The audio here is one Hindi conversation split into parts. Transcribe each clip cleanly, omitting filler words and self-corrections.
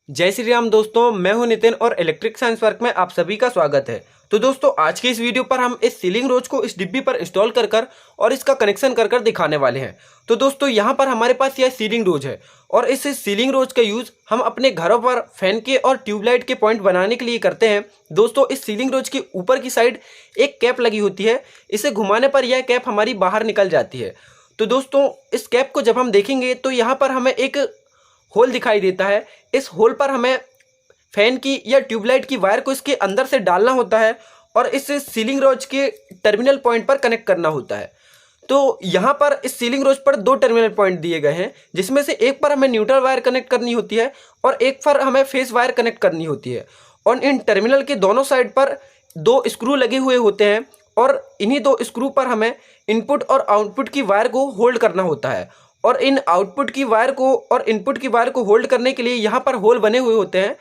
जय श्री राम दोस्तों, मैं हूं नितिन और इलेक्ट्रिक साइंस वर्क में आप सभी का स्वागत है। तो दोस्तों, आज की इस वीडियो पर हम इस सीलिंग रोज को इस डिब्बी पर इंस्टॉल कर और इसका कनेक्शन कर दिखाने वाले हैं। तो दोस्तों, यहां पर हमारे पास यह सीलिंग रोज है और इस सीलिंग रोज का यूज हम अपने घरों पर फैन के और ट्यूबलाइट के पॉइंट बनाने के लिए करते हैं। दोस्तों, इस सीलिंग रोज की ऊपर की साइड एक कैप लगी होती है। इसे घुमाने पर यह कैप हमारी बाहर निकल जाती है। तो दोस्तों, इस कैप को जब हम देखेंगे तो यहाँ पर हमें एक होल दिखाई देता है। इस होल पर हमें फैन की या ट्यूबलाइट की वायर को इसके अंदर से डालना होता है और इस सीलिंग रोज के टर्मिनल पॉइंट पर कनेक्ट करना होता है। तो यहाँ पर इस सीलिंग रोज पर दो टर्मिनल पॉइंट दिए गए हैं, जिसमें से एक पर हमें न्यूट्रल वायर कनेक्ट करनी होती है और एक पर हमें फेस वायर कनेक्ट करनी होती है। और इन टर्मिनल के दोनों साइड पर दो स्क्रू लगे हुए होते हैं और इन्हीं दो स्क्रू पर हमें इनपुट और आउटपुट की वायर को होल्ड करना होता है। और इन आउटपुट की वायर को और इनपुट की वायर को होल्ड करने के लिए यहाँ पर होल बने हुए होते हैं,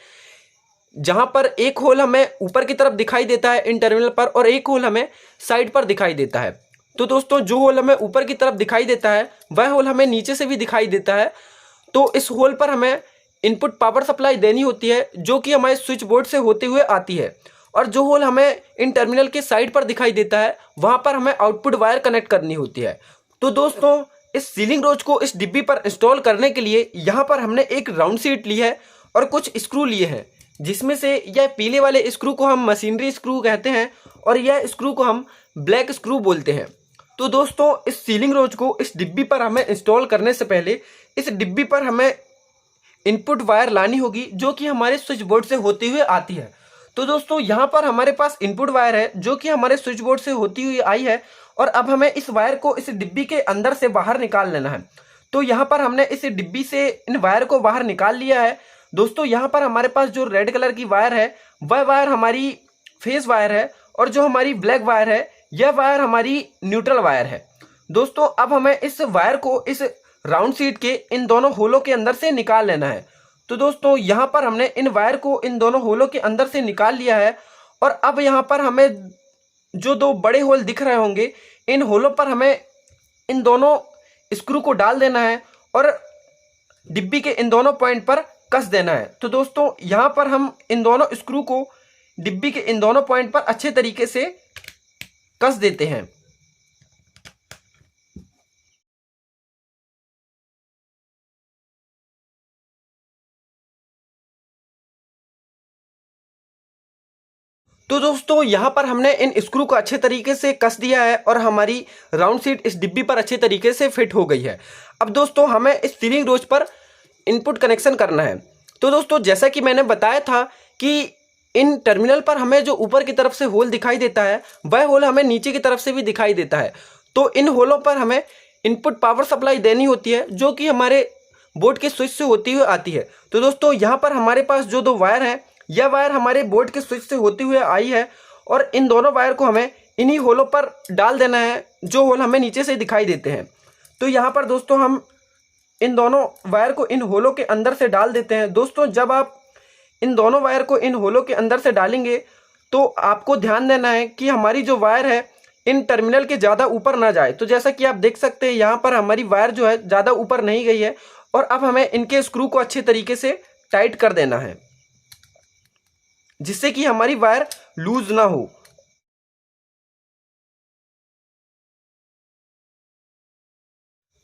जहां पर एक होल हमें ऊपर की तरफ दिखाई देता है इन टर्मिनल पर और एक होल हमें साइड पर दिखाई देता है। तो दोस्तों, जो होल हमें ऊपर की तरफ दिखाई देता है वह होल हमें नीचे से भी दिखाई देता है। तो इस होल पर हमें इनपुट पावर सप्लाई देनी होती है, जो कि हमारे स्विच बोर्ड से होते हुए आती है। और जो होल हमें इन टर्मिनल के साइड पर दिखाई देता है वहां पर हमें आउटपुट वायर कनेक्ट करनी होती है। तो दोस्तों, इस सीलिंग रोज को इस डिब्बी पर इंस्टॉल करने के लिए यहाँ पर हमने एक राउंड शीट ली है और कुछ स्क्रू लिए हैं, जिसमें से यह पीले वाले स्क्रू को हम मशीनरी स्क्रू कहते हैं और यह स्क्रू को हम ब्लैक स्क्रू बोलते हैं। तो दोस्तों, इस सीलिंग रोज को इस डिब्बी पर हमें इंस्टॉल करने से पहले इस डिब्बी पर हमें इनपुट वायर लानी होगी, जो कि हमारे स्विच बोर्ड से होती हुई आती है। तो दोस्तों, यहाँ पर हमारे पास इनपुट वायर है जो कि हमारे स्विच बोर्ड से होती हुई आई है और अब हमें इस वायर को इस डिब्बी के अंदर से बाहर निकाल लेना है। तो यहाँ पर हमने इस डिब्बी से इन वायर को बाहर निकाल लिया है। दोस्तों, यहाँ पर हमारे पास जो रेड कलर की वायर है वह वायर हमारी फेस वायर है और जो हमारी ब्लैक वायर है यह वायर हमारी न्यूट्रल वायर है। दोस्तों, अब हमें इस वायर को इस राउंड शीट के इन दोनों होलों के अंदर से निकाल लेना है। तो दोस्तों, यहाँ पर हमने इन वायर को इन दोनों होलों के अंदर से निकाल लिया है और अब यहाँ पर हमें जो दो बड़े होल दिख रहे होंगे इन होलों पर हमें इन दोनों स्क्रू को डाल देना है और डिब्बी के इन दोनों पॉइंट पर कस देना है। तो दोस्तों, यहाँ पर हम इन दोनों स्क्रू को डिब्बी के इन दोनों पॉइंट पर अच्छे तरीके से कस देते हैं। तो दोस्तों, यहाँ पर हमने इन स्क्रू को अच्छे तरीके से कस दिया है और हमारी राउंड शीट इस डिब्बी पर अच्छे तरीके से फिट हो गई है। अब दोस्तों, हमें इस सीलिंग रोज पर इनपुट कनेक्शन करना है। तो दोस्तों, जैसा कि मैंने बताया था कि इन टर्मिनल पर हमें जो ऊपर की तरफ से होल दिखाई देता है वह होल हमें नीचे की तरफ से भी दिखाई देता है। तो इन होलों पर हमें इनपुट पावर सप्लाई देनी होती है, जो कि हमारे बोर्ड के स्विच से होती हुई आती है। तो दोस्तों, यहाँ पर हमारे पास जो दो वायर हैं यह वायर हमारे बोर्ड के स्विच से होते हुए आई है और इन दोनों वायर को हमें इन्हीं होलों पर डाल देना है, जो होल हमें नीचे से दिखाई देते हैं। तो यहाँ पर दोस्तों, हम इन दोनों वायर को इन होलों के अंदर से डाल देते हैं। दोस्तों, जब आप इन दोनों वायर को इन होलों के अंदर से डालेंगे तो आपको ध्यान देना है कि हमारी जो वायर है इन टर्मिनल के ज़्यादा ऊपर ना जाए। तो जैसा कि आप देख सकते हैं, यहाँ पर हमारी वायर जो है ज़्यादा ऊपर नहीं गई है और अब हमें इनके स्क्रू को अच्छे तरीके से टाइट कर देना है, जिससे कि हमारी वायर लूज ना हो।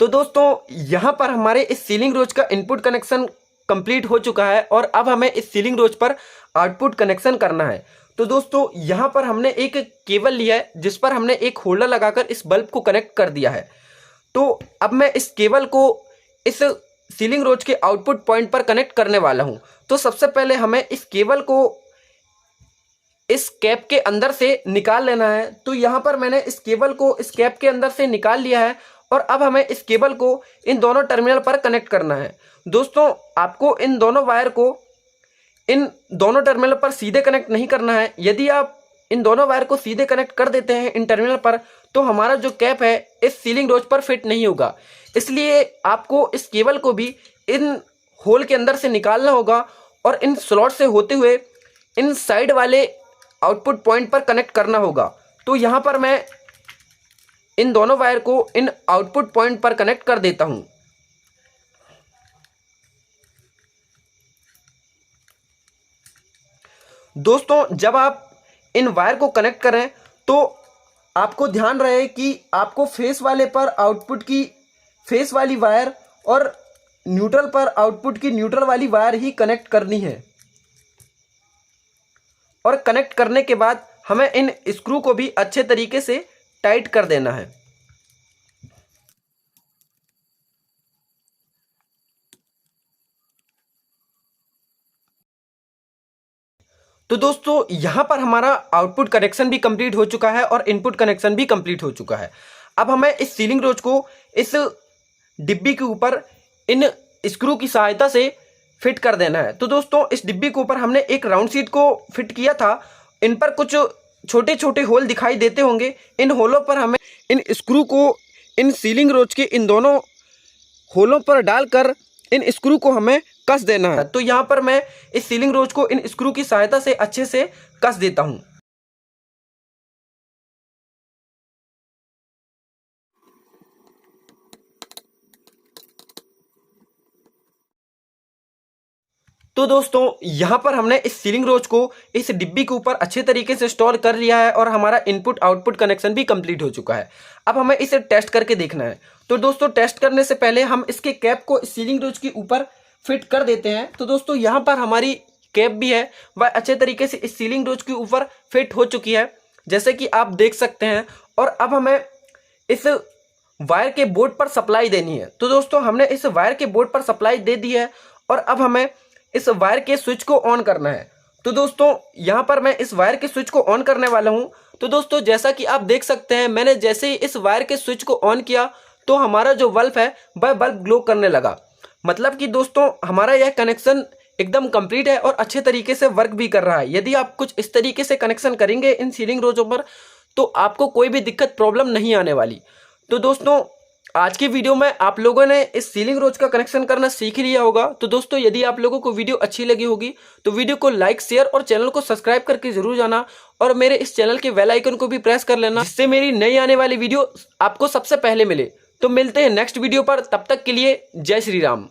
तो दोस्तों, यहां पर हमारे इस सीलिंग रोज का इनपुट कनेक्शन कंप्लीट हो चुका है और अब हमें इस सीलिंग रोज पर आउटपुट कनेक्शन करना है। तो दोस्तों, यहां पर हमने एक केबल लिया है जिस पर हमने एक होल्डर लगाकर इस बल्ब को कनेक्ट कर दिया है। तो अब मैं इस केबल को इस सीलिंग रोज के आउटपुट पॉइंट पर कनेक्ट करने वाला हूं। तो सबसे पहले हमें इस केबल को इस कैप के अंदर से निकाल लेना है। तो यहाँ पर मैंने इस केबल को इस कैप के अंदर से निकाल लिया है और अब हमें इस केबल को इन दोनों टर्मिनल पर कनेक्ट करना है। दोस्तों, आपको इन दोनों वायर को इन दोनों टर्मिनल पर सीधे कनेक्ट नहीं करना है। यदि आप इन दोनों वायर को सीधे कनेक्ट कर देते हैं इन टर्मिनल पर तो हमारा जो कैप है इस सीलिंग रोज पर फिट नहीं होगा। इसलिए आपको इस केबल को भी इन होल के अंदर से निकालना होगा और इन स्लॉट से होते हुए इन साइड वाले आउटपुट पॉइंट पर कनेक्ट करना होगा। तो यहाँ पर मैं इन दोनों वायर को इन आउटपुट पॉइंट पर कनेक्ट कर देता हूँ। दोस्तों जब आप इन वायर को कनेक्ट करें तो आपको ध्यान रहे कि आपको फेस वाले पर आउटपुट की फेस वाली वायर और न्यूट्रल पर आउटपुट की न्यूट्रल वाली वायर ही कनेक्ट करनी है। और कनेक्ट करने के बाद हमें इन स्क्रू को भी अच्छे तरीके से टाइट कर देना है। तो दोस्तों यहाँ पर हमारा आउटपुट कनेक्शन भी कंप्लीट हो चुका है और इनपुट कनेक्शन भी कंप्लीट हो चुका है। अब हमें इस सीलिंग रोज को इस डिब्बी के ऊपर इन स्क्रू की सहायता से फिट कर देना है। तो दोस्तों इस डिब्बी के ऊपर हमने एक राउंड शीट को फिट किया था। इन पर कुछ छोटे छोटे होल दिखाई देते होंगे। इन होलों पर हमें इन स्क्रू को इन सीलिंग रोज के इन दोनों होलों पर डालकर इन स्क्रू को हमें कस देना है। तो यहाँ पर मैं इस सीलिंग रोज को इन स्क्रू की सहायता से अच्छे से कस देता हूँ। तो दोस्तों यहाँ पर हमने इस सीलिंग रोज को इस डिब्बी के ऊपर अच्छे तरीके से इंस्टॉल कर लिया है और हमारा इनपुट आउटपुट कनेक्शन भी कंप्लीट हो चुका है। अब हमें इसे टेस्ट करके देखना है। तो दोस्तों टेस्ट करने से पहले हम इसके कैप को इस सीलिंग रोज के ऊपर फिट कर देते हैं। तो दोस्तों यहाँ पर हमारी कैप भी है वह अच्छे तरीके से इस सीलिंग रोज के ऊपर फिट हो चुकी है, जैसे कि आप देख सकते हैं। और अब हमें इस वायर के बोर्ड पर सप्लाई देनी है। तो दोस्तों हमने इस वायर के बोर्ड पर सप्लाई दे दी है और अब हमें इस वायर के स्विच को ऑन करना है। तो दोस्तों यहाँ पर मैं इस वायर के स्विच को ऑन करने वाला हूँ। तो दोस्तों जैसा कि आप देख सकते हैं, मैंने जैसे ही इस वायर के स्विच को ऑन किया तो हमारा जो बल्ब है वह बल्ब ग्लो करने लगा। मतलब कि दोस्तों हमारा यह कनेक्शन एकदम कंप्लीट है और अच्छे तरीके से वर्क भी कर रहा है। यदि आप कुछ इस तरीके से कनेक्शन करेंगे इन सीलिंग रोजों पर तो आपको कोई भी दिक्कत प्रॉब्लम नहीं आने वाली। तो दोस्तों आज की वीडियो में आप लोगों ने इस सीलिंग रोज का कनेक्शन करना सीख लिया होगा। तो दोस्तों यदि आप लोगों को वीडियो अच्छी लगी होगी तो वीडियो को लाइक शेयर और चैनल को सब्सक्राइब करके जरूर जाना और मेरे इस चैनल के बेल आइकन को भी प्रेस कर लेना, जिससे मेरी नई आने वाली वीडियो आपको सबसे पहले मिले। तो मिलते हैं नेक्स्ट वीडियो पर, तब तक के लिए जय श्री राम।